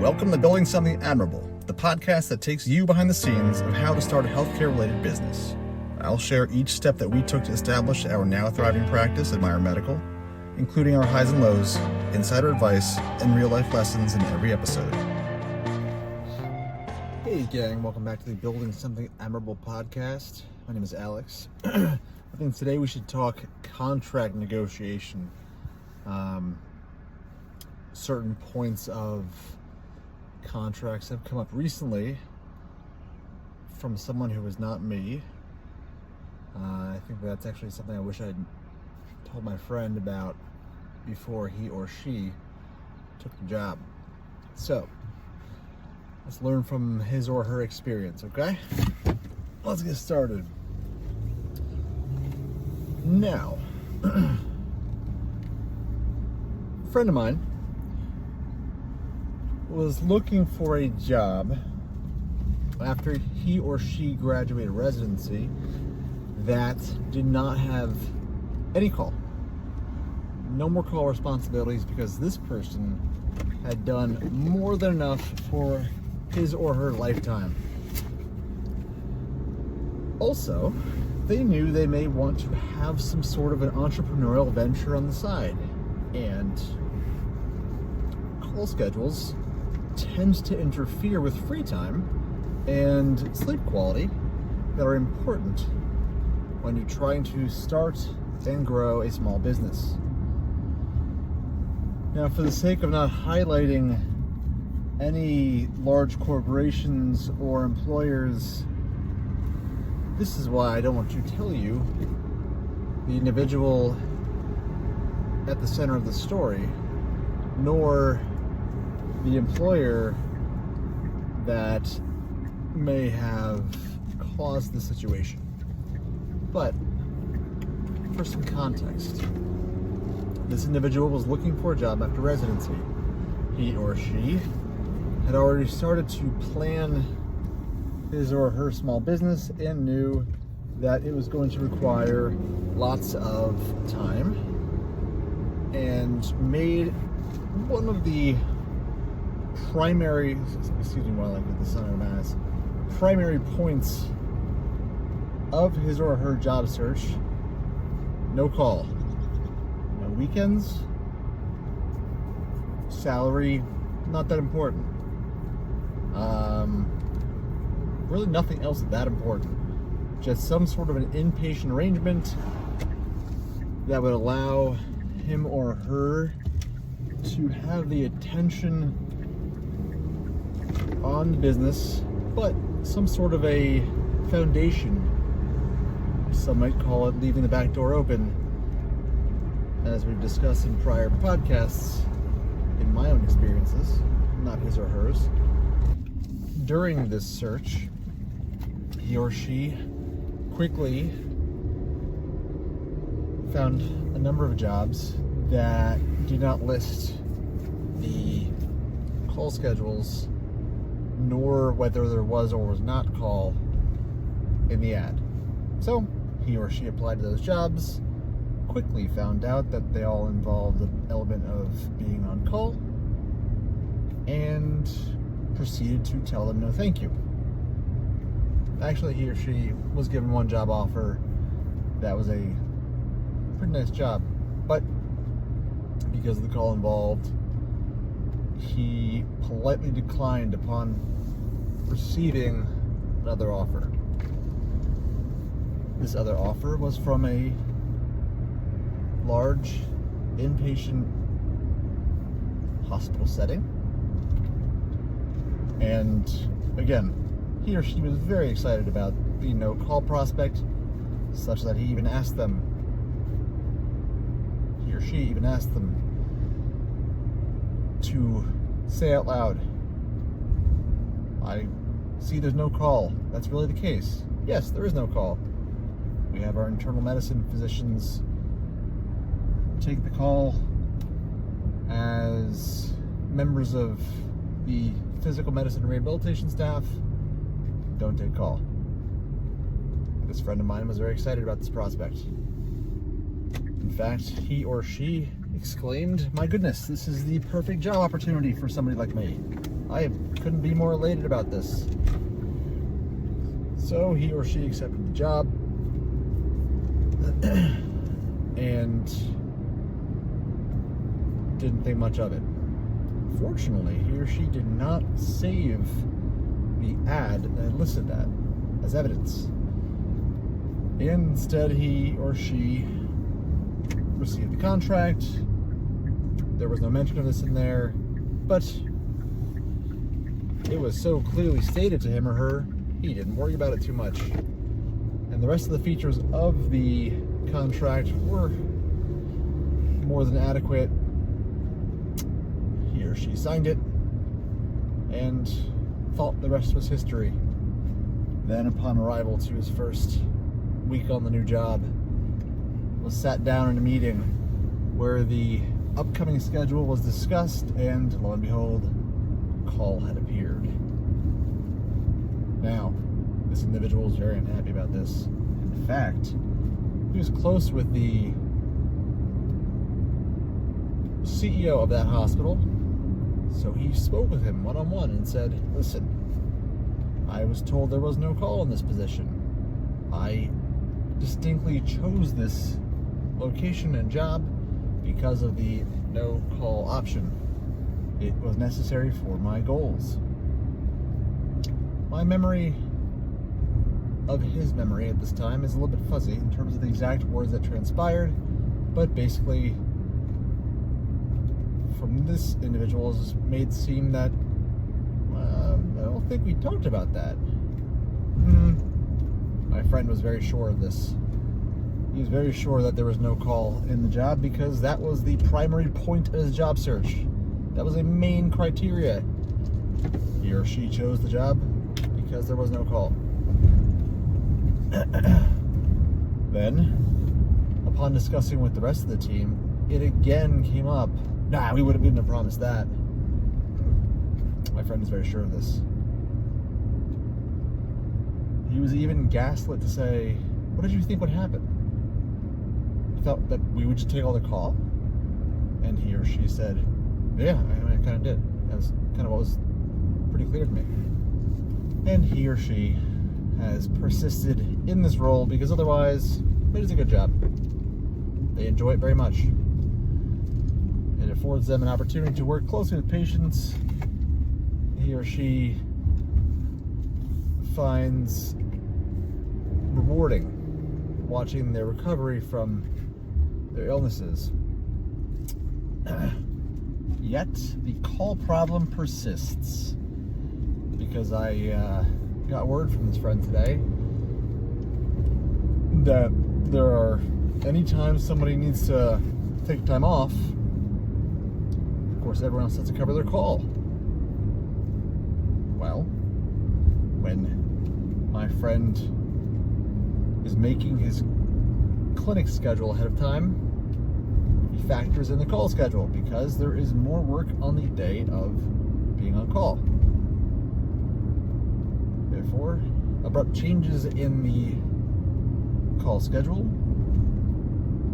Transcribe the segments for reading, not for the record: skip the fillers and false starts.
Welcome to Building Something Admirable, the podcast that takes you behind the scenes of how to start a healthcare-related business. I'll share each step that we took to establish our now thriving practice at Meyer Medical, including our highs and lows, insider advice, and real-life lessons in every episode. Hey gang, welcome back to the Building Something Admirable podcast. My name is Alex. I think today we should talk contract negotiation. Certain points of contracts have come up recently from someone who was not me. I think that's actually something I wish I'd told my friend about before he or she took the job. So, let's learn from his or her experience, okay? Let's get started. Now, a friend of mine was looking for a job after he or she graduated residency that did not have any call. No more call responsibilities because this person had done more than enough for his or her lifetime. Also, they knew they may want to have some sort of an entrepreneurial venture on the side, and call schedules tends to interfere with free time and sleep quality that are important when you're trying to start and grow a small business. Now, for the sake of not highlighting any large corporations or employers, this is why I don't want to tell you the individual at the center of the story, nor the employer that may have caused the situation. But for some context, this individual was looking for a job after residency. He or she had already started to plan his or her small business and knew that it was going to require lots of time, and made one of the primary, primary points of his or her job search: no call, no weekends, salary not that important, really nothing else that important, just some sort of an inpatient arrangement that would allow him or her to have the attention on the business, but some sort of a foundation. Some might call it leaving the back door open, as we've discussed in prior podcasts in my own experiences, not his or hers. During this search, he or she quickly found a number of jobs that did not list the call schedules, nor whether there was or was not call in the ad. So he or she applied to those jobs, quickly found out that they all involved an element of being on call, and proceeded to tell them no thank you. Actually, he or she was given one job offer that was a pretty nice job, but because of the call involved, he politely declined upon receiving another offer. This other offer was from a large inpatient hospital setting, and again, he or she was very excited about the no-call prospect, such that he or she even asked them to say out loud, "I see there's no call. That's really the case. Yes, there is no call. We have our internal medicine physicians take the call as members of the physical medicine and rehabilitation staff. Don't take call." This friend of mine was very excited about this prospect. In fact, he or she exclaimed, "My goodness, this is the perfect job opportunity for somebody like me. I couldn't be more elated about this. So he or she accepted the job and didn't think much of it. Fortunately, he or she did not save the ad that had listed that as evidence. Instead, he or she received the contract. There was no mention of this in there, but it was so clearly stated to him or her, he didn't worry about it too much. And the rest of the features of the contract were more than adequate. He or she signed it and thought the rest was history. Then, upon arrival to his first week on the new job, was sat down in a meeting where the upcoming schedule was discussed, and lo and behold, call had appeared. Now, this individual was very unhappy about this. In fact, he was close with the CEO of that hospital, so he spoke with him one-on-one and said, listen, I was told there was no call in this position. I distinctly chose this location and job because of the no call option. It was necessary for my goals. My memory of his memory at this time is a little bit fuzzy in terms of the exact words that transpired, but basically from this individual is made seem that I don't think we talked about that. My friend was very sure of this. He was very sure that there was no call in the job because that was the primary point of his job search. That was a main criteria. He or she chose the job because there was no call. Then, upon discussing with the rest of the team, it again came up. Nah, we wouldn't have promised that. My friend is very sure of this. He was even gaslit to say, what did you think would happen? He thought that we would just take all the call? And he or she said, yeah, I kind of did. That was kind of what was pretty clear to me. And he or she has persisted in this role because otherwise, it is a good job. They enjoy it very much. It affords them an opportunity to work closely with patients. He or she finds rewarding watching their recovery from their illnesses. Yet the call problem persists because I got word from this friend today that there are anytime somebody needs to take time off, of course everyone else has to cover their call. Well, when my friend is making his clinic schedule ahead of time, he factors in the call schedule because there is more work on the day of being on call. Therefore, abrupt changes in the call schedule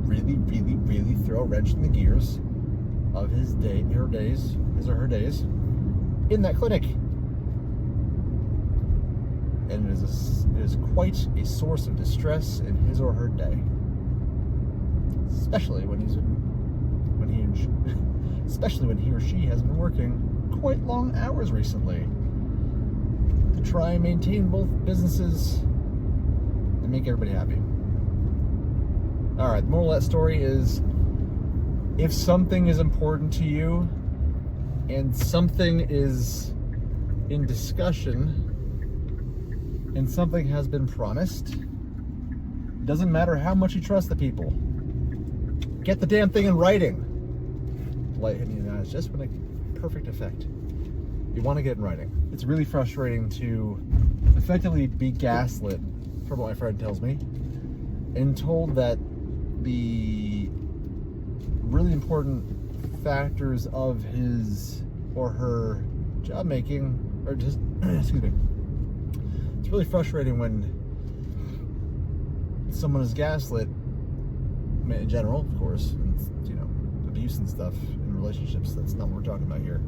really throw a wrench in the gears of his or her days in that clinic. And it is quite a source of distress in his or her day, especially when he or she has been working quite long hours recently to try and maintain both businesses and make everybody happy. All right, the moral of that story is, if something is important to you and something is in discussion and something has been promised, it doesn't matter how much you trust the people. Get the damn thing in writing. Light hitting the eyes just with a perfect effect. You want to get in writing. It's really frustrating to effectively be gaslit, from what my friend tells me, and told that the really important factors of his or her job making are just excuse me. It's really frustrating when someone is gaslit, in general, of course, and, abuse and stuff in relationships. That's not what we're talking about here.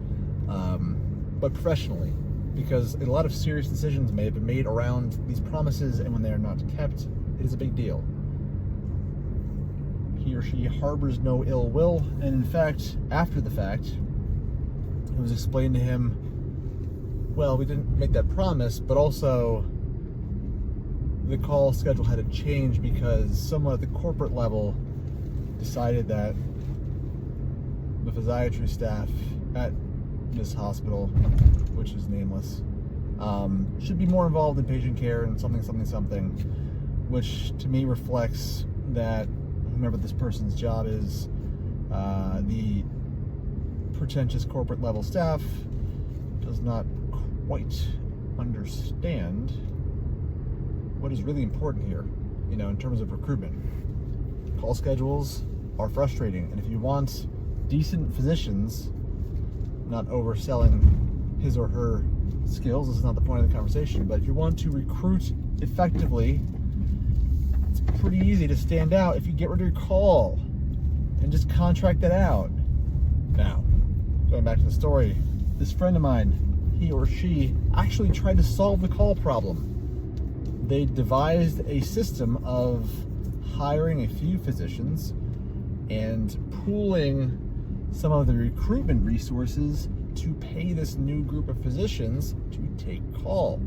but professionally, because a lot of serious decisions may have been made around these promises, and when they are not kept, it is a big deal. He or she harbors no ill will, and in fact, after the fact, it was explained to him, well, we didn't make that promise, but also the call schedule had to change because someone at the corporate level decided that the physiatry staff at this hospital, which is nameless, should be more involved in patient care and something, which to me reflects that whomever this person's job is, the pretentious corporate level staff does not quite understand what is really important here, in terms of recruitment. Call schedules are frustrating, and if you want decent physicians, not overselling his or her skills, this is not the point of the conversation, but if you want to recruit effectively, it's pretty easy to stand out if you get rid of your call and just contract that out. Now, going back to the story, this friend of mine, he or she actually tried to solve the call problem. They devised a system of hiring a few physicians and pooling some of the recruitment resources to pay this new group of physicians to take call.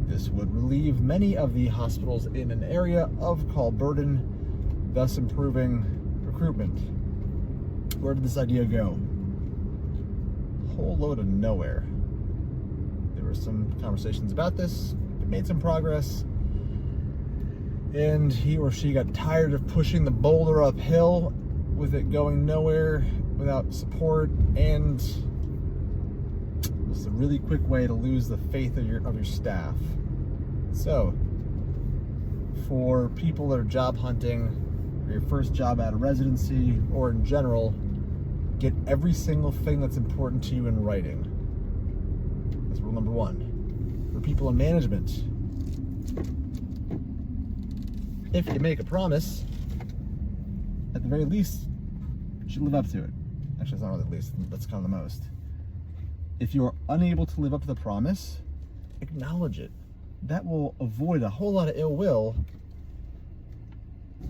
This would relieve many of the hospitals in an area of call burden, thus improving recruitment. Where did this idea go? A whole load of nowhere. There were some conversations about this. It made some progress. And he or she got tired of pushing the boulder uphill with it going nowhere without support, and it's a really quick way to lose the faith of your staff. So, for people that are job hunting, or your first job out of residency, or in general, get every single thing that's important to you in writing. That's rule number one. For people in management, if you make a promise, at the very least, you should live up to it. Actually, it's not really the least, that's kind of the most. If you are unable to live up to the promise, acknowledge it. That will avoid a whole lot of ill will.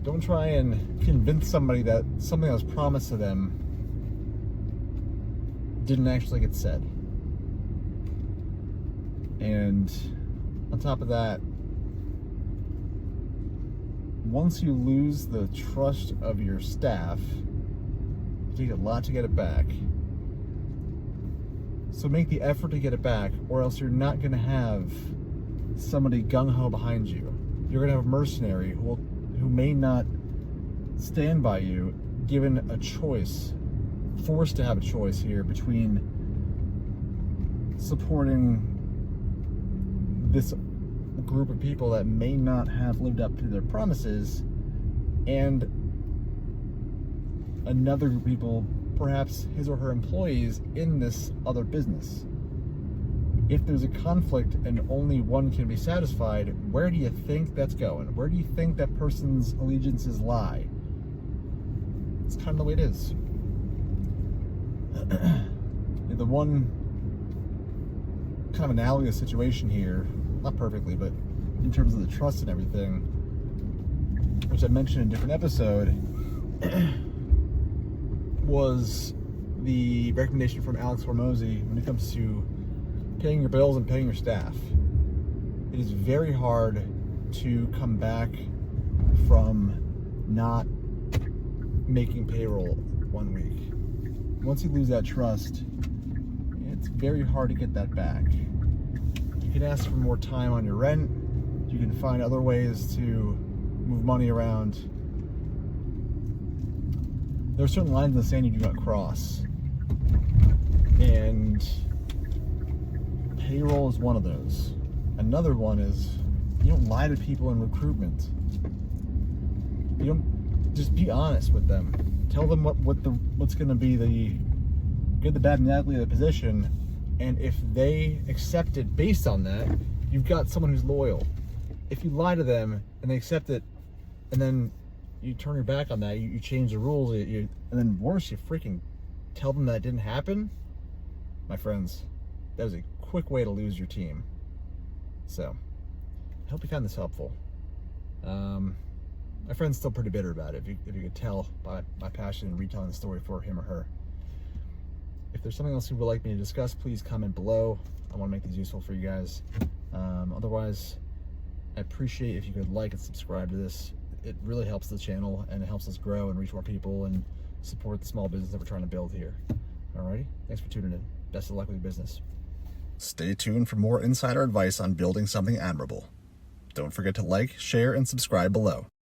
Don't try and convince somebody that something that was promised to them didn't actually get said. And on top of that, once you lose the trust of your staff, it takes a lot to get it back. So make the effort to get it back, or else you're not going to have somebody gung-ho behind you. You're going to have a mercenary who may not stand by you, given a choice, forced to have a choice here between supporting this group of people that may not have lived up to their promises and another group of people, perhaps his or her employees, in this other business. If there's a conflict and only one can be satisfied, where do you think that's going? Where do you think that person's allegiances lie? It's kind of the way it is. The one kind of analogous situation here, not perfectly, but in terms of the trust and everything, which I mentioned in a different episode, was the recommendation from Alex Hormozy when it comes to paying your bills and paying your staff. It is very hard to come back from not making payroll 1 week. Once you lose that trust, it's very hard to get that back. You can ask for more time on your rent. You can find other ways to move money around. There are certain lines in the sand you do not cross. And payroll is one of those. Another one is you don't lie to people in recruitment. You don't, just be honest with them. Tell them what's going to be the good, the bad, and the ugly of the position. And if they accept it based on that, you've got someone who's loyal. If you lie to them and they accept it, and then you turn your back on that, you change the rules, and then worse, you freaking tell them that it didn't happen, my friends, a quick way to lose your team. So I hope you found this helpful. My friend's still pretty bitter about it, if you could tell by my passion in retelling the story for him or her. If there's something else you would like me to discuss, please comment below. I want to make these useful for you guys. Otherwise, I appreciate if you could like and subscribe to this. It really helps the channel, and it helps us grow and reach more people and support the small business that we're trying to build here. Alrighty, thanks for tuning in. Best of luck with your business. Stay tuned for more insider advice on building something admirable. Don't forget to like, share, and subscribe below.